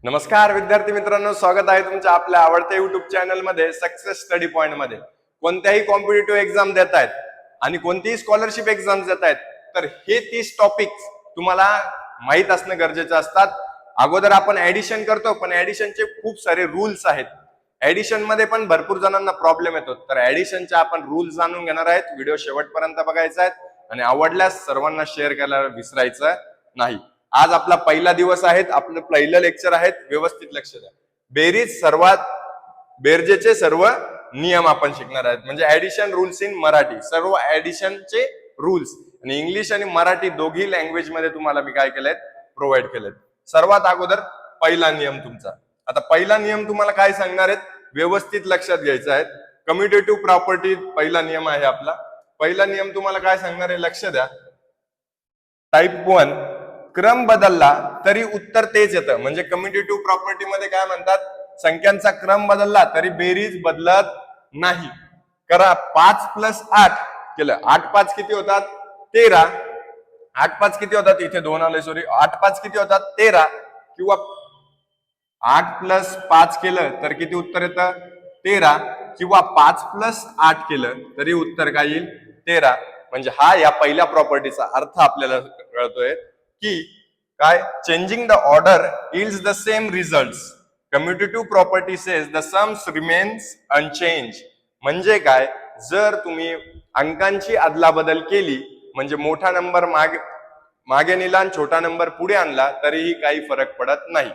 नमस्कार विद्यार्थी मित्रांनो, स्वागत आहे तुमच्या आपल्या आवडत्या युट्यूब चॅनल मध्ये सक्सेस स्टडी पॉइंट मध्ये. कोणत्याही कॉम्पिटिटिव्ह एक्झाम देत आहेत आणि कोणतीही स्कॉलरशिप एक्झाम देत आहेत तर हे 30 टॉपिक्स तुम्हाला माहित असणं गरजेचं असतात. अगोदर आपण ऍडिशन करतो, पण ऍडिशनचे खूप सारे रूल्स आहेत. ऍडिशन मध्ये पण भरपूर जणांना प्रॉब्लेम येतो, तर ऍडिशनचे आपण रूल्स जाणून घेणार आहेत. व्हिडिओ शेवटपर्यंत बघायचा आहे आणि आवडल्यास सर्वांना शेअर करायला विसरायचं नाही. आज आपला पहिला दिवस आहे, आपलं पहिलं लेक्चर आहे. व्यवस्थित लक्ष द्या. बेरजेचे सर्व नियम आपण शिकणार आहेत, म्हणजे ऍडिशन रूल्स इन मराठी. सर्व ऍडिशनचे रूल्स आणि इंग्लिश आणि मराठी दोघी लँग्वेज मध्ये तुम्हाला मी काय केलंय, प्रोव्हाइड केलेत. सर्वात अगोदर पहिला नियम तुमचा. आता पहिला नियम तुम्हाला काय सांगणार आहेत, व्यवस्थित लक्षात घ्यायचा आहे. कम्युटेटिव्ह प्रॉपर्टी पहिला नियम आहे आपला. पहिला नियम तुम्हाला काय सांगणार आहे, लक्ष द्या. टाइप 1, क्रम बदलला तरी उत्तर तेच येतं. म्हणजे कम्युटेटिव्ह प्रॉपर्टी मध्ये काय म्हणतात, संख्यांचा क्रम बदलला तरी बेरीज बदलत नाही. करा 5 + 8 केलं, 8 × 5 किती होतात, 13. 8 × 5 किती होतात, इथे 2 आले, सॉरी. 8 × 5 किती होतात, 13. किंवा 8 + 5 केलं तर किती उत्तर येतं, 13. किंवा 5 + 8 केलं तरी उत्तर काय येईल, 13. म्हणजे हा या पहिल्या प्रॉपर्टीचा अर्थ आपल्याला कळतोय की काय, changing the order yields the same results. Commutative property says the sums remains unchange. म्हणजे काय, जर तुम्ही अंकांची अदलाबदल केली, म्हणजे मोठा नंबर मागे नेला आणि छोटा नंबर पुढे आणला, तरीही काही फरक पडत नाही.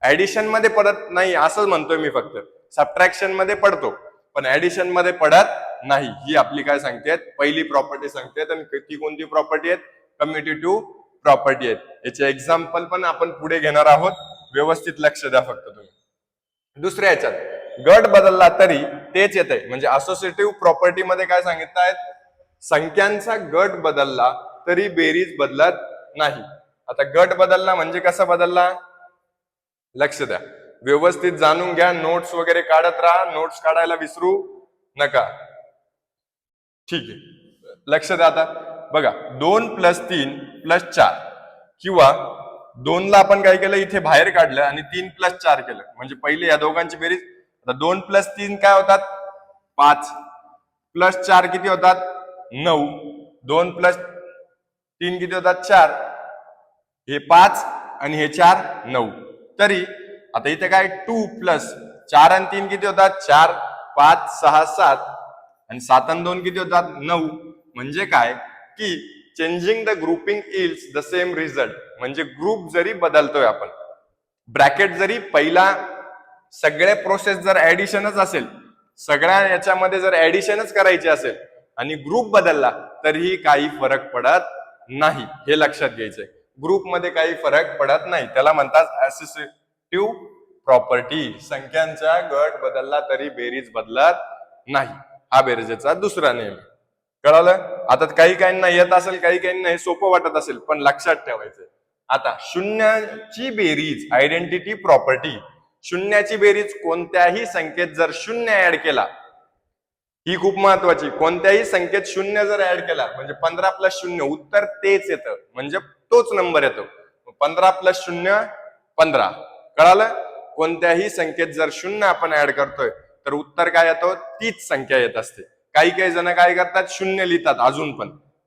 ऍडिशन मध्ये पडत नाही असं म्हणतोय मी, फक्त सबट्रॅक्शन मध्ये पडतो, पण ऍडिशन मध्ये पडत नाही. ही आपली काय सांगते, पहिली प्रॉपर्टी सांगते. आणि ती कोणती प्रॉपर्टी आहेत, कम्युटेटिव्ह प्रॉपर्टी आहेत. याचे एक्झाम्पल पण आपण पुढे घेणार आहोत. व्यवस्थित लक्ष द्या फक्त तुम्ही. दुसऱ्या याच्यात गट बदलला तरी तेच येते. म्हणजे असोसिएटिव्ह प्रॉपर्टी मध्ये काय सांगितलं आहे, संख्यांचा गट बदलला तरी बेरीज बदलत नाही. आता गट बदलला म्हणजे कसा बदलला, लक्ष द्या. व्यवस्थित जाणून घ्या. नोट्स वगैरे काढत राहा, नोट्स काढायला विसरू नका. ठीक आहे, लक्ष द्या. आता बघा, 2 + 3 + 4 किंवा 2 ला आपण काय केलं, इथे बाहेर काढलं आणि 3 + 4 केलं. म्हणजे पहिले या दोघांची बेरीज. आता 2 + 3 काय होतात, 5. + 4 किती होतात, 9. 2 + 3 किती होतात, 4. हे 5 आणि हे 4, 9. तरी आता इथे काय, 2 + 4 आणि 3 किती होतात, 4. 5, 6, 7 आणि 7 आणि 2 किती होतात, 9. म्हणजे काय की changing the grouping yields the same result. म्हणजे ग्रुप जरी बदलतोय आपण, ब्रॅकेट जरी पहिला, सगळ्या प्रोसेस जर ऍडिशनच असेल, सगळ्या याच्यामध्ये जर ऍडिशनच करायची असेल आणि ग्रुप बदलला तरीही काही फरक पडत नाही. हे लक्षात घ्यायचंय. ग्रुपमध्ये काही फरक पडत नाही, त्याला म्हणतात असोसिएटिव्ह प्रॉपर्टी. संख्यांचा गट बदलला तरी बेरीज बदलत नाही. हा बेरजेचा दुसरा नियम. कळालं. आता काही काहींना येत असेल, काही काहींना हे सोपं वाटत असेल, पण लक्षात ठेवायचं. आता शून्याची बेरीज, आयडेंटिटी प्रॉपर्टी. शून्याची बेरीज, कोणत्याही संख्येत जर 0 ऍड केला, ही खूप महत्वाची. कोणत्याही संख्येत 0 जर ऍड केला, म्हणजे 15 + 0 उत्तर तेच येतं, म्हणजे तोच नंबर येतो. 15 + 0 15. कळालं. कोणत्याही संख्येत जर 0 आपण ऍड करतोय तर उत्तर काय येतो, तीच संख्या येत असते. काही काही जण काय करतात, 0 लिहितात अजून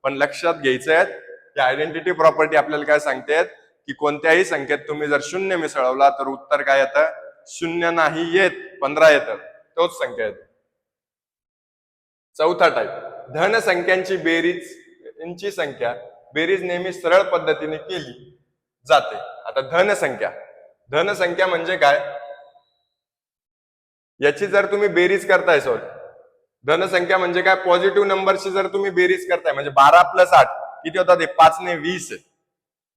पण लक्षात घ्यायचंय की आयडेंटिटी प्रॉपर्टी आपल्याला काय सांगते की कोणत्याही संख्येत तुम्ही जर 0 मिसळवला तर उत्तर काय येतं, 0 नाही येत, 15 येतं, तोच संख्या येते. चौथा टाईप, धन संख्यांची बेरीजची संख्या बेरीज नेहमी सरळ पद्धतीने केली जाते. आता धनसंख्या म्हणजे काय, याची जर तुम्ही बेरीज करताय, धनसंख्या म्हणजे काय, पॉझिटिव्ह नंबरची जर तुम्ही बेरीज करताय, म्हणजे 12 + 8 किती होतात, 5 ने 20.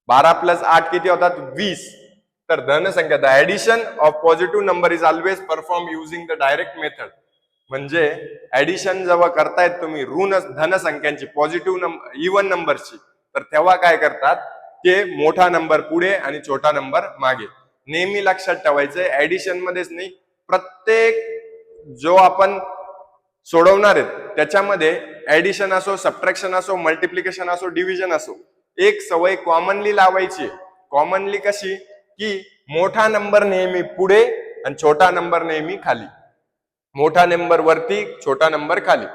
12 + 8 किती होतात, 20. तर धनसंख्या, the addition of positive number is always perform using the direct method. म्हणजे ऍडिशन जेव्हा करतायत तुम्ही धनसंख्यांची, पॉझिटिव्ह इव्हन नंबरची, तर तेव्हा काय करतात, ते मोठा नंबर पुढे आणि छोटा नंबर मागे. नेहमी लक्षात ठेवायचंय, ऍडिशन मध्येच नाही, प्रत्येक जो आपण सोडवणार आहेत त्याच्यामध्ये ऍडिशन असो, सबट्रॅक्शन असो, मल्टिप्लिकेशन असो, डिव्हिजन असो, एक सवय कॉमनली लावायची. कॉमनली कशी की मोठा नंबर नेहमी पुढे आणि छोटा नंबर नेहमी खाली. मोठा नंबर वरती, छोटा नंबर खाली.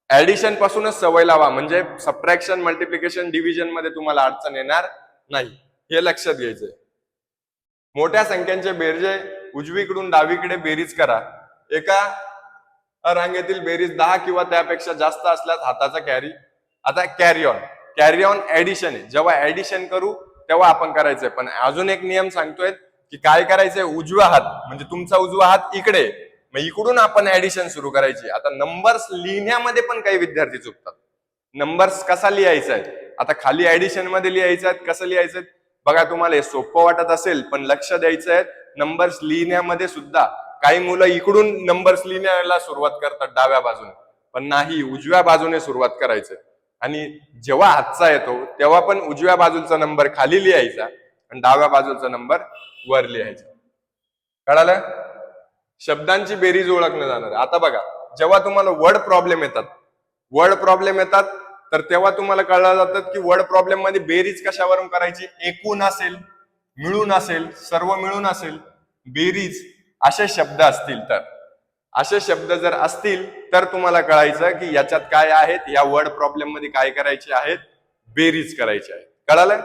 ऍडिशन पासूनच सवय लावा, म्हणजे सबट्रॅक्शन, मल्टिप्लिकेशन, डिव्हिजन मध्ये तुम्हाला अडचण येणार नाही, हे लक्षात घ्यायचंय. मोठ्या संख्यांचे बेरजे उजवीकडून डावीकडे बेरीज करा. एका रांगेतील बेरीज 10 किंवा त्यापेक्षा जास्त असल्यास हाताचा कॅरी. आता कॅरी ऑन ऍडिशन आहे. जेव्हा ऍडिशन करू तेव्हा आपण करायचंय. पण अजून एक नियम सांगतोय की काय करायचंय, उजवा हात म्हणजे तुमचा उजवा हात इकडे, मग इकडून आपण ऍडिशन सुरू करायची. आता नंबर्स लिहिण्यामध्ये पण काही विद्यार्थी चुकतात. नंबर्स कसा लिहायचा आहे, आता खाली ऍडिशन मध्ये लिहायचं आहे, कसं लिहायचं बघा. तुम्हाला हे सोपं वाटत असेल, पण लक्ष द्यायचं आहे नंबर्स लिहिण्यामध्ये सुद्धा काही मुलं इकडून नंबर्स लिहिण्याला सुरुवात करतात डाव्या बाजूने, पण नाही, उजव्या बाजूने सुरुवात करायचं. आणि जेव्हा हातचा येतो तेव्हा पण उजव्या बाजूचा नंबर खाली लिहायचा आणि डाव्या बाजूचा नंबर वर लिहायचा. कळालं? शब्दांची बेरीज ओळखणं जाणार. आता बघा, जेव्हा तुम्हाला वर्ड प्रॉब्लेम येतात तर तेव्हा तुम्हाला कळलं जातात की वर्ड प्रॉब्लेम मध्ये बेरीज कशावरून करायची. एकूण असेल, मिळून असेल, सर्व मिळून असेल, बेरीज असे शब्द असतील तर, असे शब्द जर असतील तर तुम्हाला कळायचं की याच्यात काय आहेत, या वर्ड प्रॉब्लेम मध्ये काय करायचे आहेत, बेरीज करायची आहे. कळालं?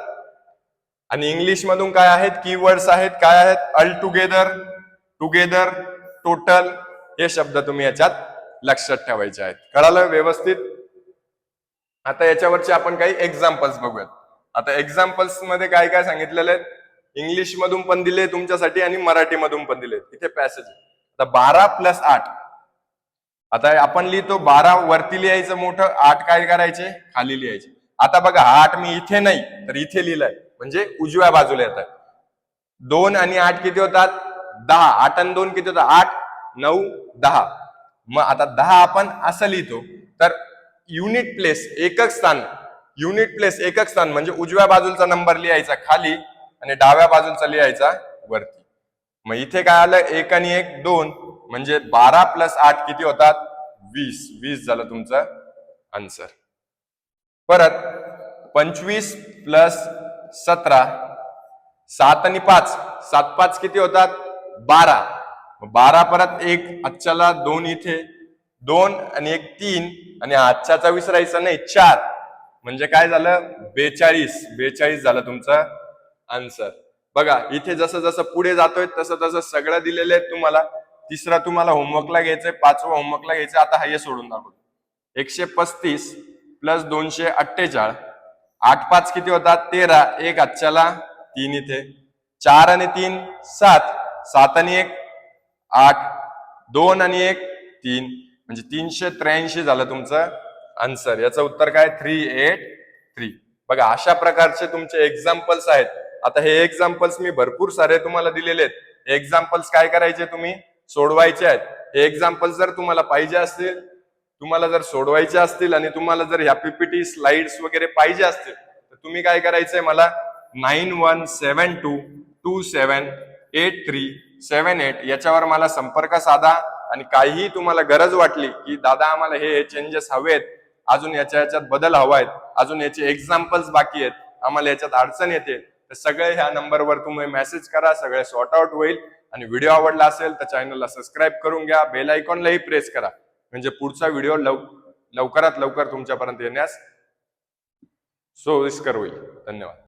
आणि इंग्लिश मधून काय आहेत, कीवर्ड्स आहेत, काय आहेत, ऑल टुगेदर, टुगेदर, टोटल, हे शब्द तुम्ही याच्यात लक्षात ठेवायचे आहेत. कळालं व्यवस्थित? आता याच्यावरचे आपण काही एक्झाम्पल्स बघूयात. आता एक्झाम्पल्स मध्ये काय काय सांगितलेले आहेत, इंग्लिश मधून पण दिले तुमच्यासाठी आणि मराठी मधून पण दिले. इथे पॅसेज आहे. आता 12 + 8. आता आपण लिहितो 12 वरती लिहायचं मोठं, 8 काय करायचे, खाली लिहायचे. आता बघा, 8 मी इथे नाही तर इथे लिहिलाय, म्हणजे उजव्या बाजूला येतात. 2 आणि 8 किती होतात, 10. 8 आणि 2 किती होतात, 8, 9, 10. मग आता 10 आपण असं लिहितो तर युनिट प्लेस एकक स्थान म्हणजे उजव्या बाजूचा नंबर लिहायचा खाली आणि डाव्या बाजूचा लिहायचा वरती. मग इथे काय आलं, 1 आणि 1 2, म्हणजे 12 + 8 किती होतात, 20 झालं तुमचं आन्सर. परत 25 + 17, 7 आणि 5, 7 5 किती होतात, 12. 12 परत 1 आजच्याला 2 इथे, 2 आणि 1 3, आणि आजच्याचा विसरायचं नाही 4, म्हणजे काय झालं 42 झालं तुमचं आन्सर. बघा, इथे जसं जसं पुढे जातोय तसं तसं सगळं दिलेलं आहे तुम्हाला. तिसरा तुम्हाला होमवर्कला घ्यायचंय, 5वं होमवर्कला घ्यायचं. आता हे सोडून दाखवतो. 135 + 248, 8 5 किती होतात, 13, 1 आजच्याला 3 इथे, 4 आणि 3 7, 7 आणि 1 8, 2 आणि 1 3, म्हणजे 383 झालं तुमचं आन्सर. याचं उत्तर काय, 383. बघा, अशा प्रकारचे तुमचे एक्झाम्पल्स आहेत. आता हे एक्झाम्पल्स मी भरपूर सारे तुम्हाला दिलेले आहेत. हे एक्झाम्पल्स काय करायचे, तुम्ही सोडवायचे आहेत. हे एक्झाम्पल्स जर तुम्हाला पाहिजे असतील, तुम्हाला जर सोडवायचे असतील आणि तुम्हाला जर ह्या पीपीटी स्लाइड्स वगैरे पाहिजे असतील तर तुम्ही काय करायचंय, मला 9172278378 याच्यावर मला संपर्क साधा. आणि काहीही तुम्हाला गरज वाटली की दादा आम्हाला हे चेंजेस हवेत, अजून याच्यात बदल हवायत, अजून याचे एक्झाम्पल्स बाकी आहेत, आम्हाला याच्यात अडचण येते, तर सगळे ह्या नंबरवर तुम्ही मेसेज करा, सगळे सॉर्ट आउट होईल. आणि व्हिडिओ आवडला असेल तर चॅनलला सबस्क्राईब करून घ्या, बेल आयकॉनलाही प्रेस करा, म्हणजे पुढचा व्हिडिओ लवकरात लवकर तुमच्यापर्यंत येण्यास सोयीस्कर होईल. धन्यवाद.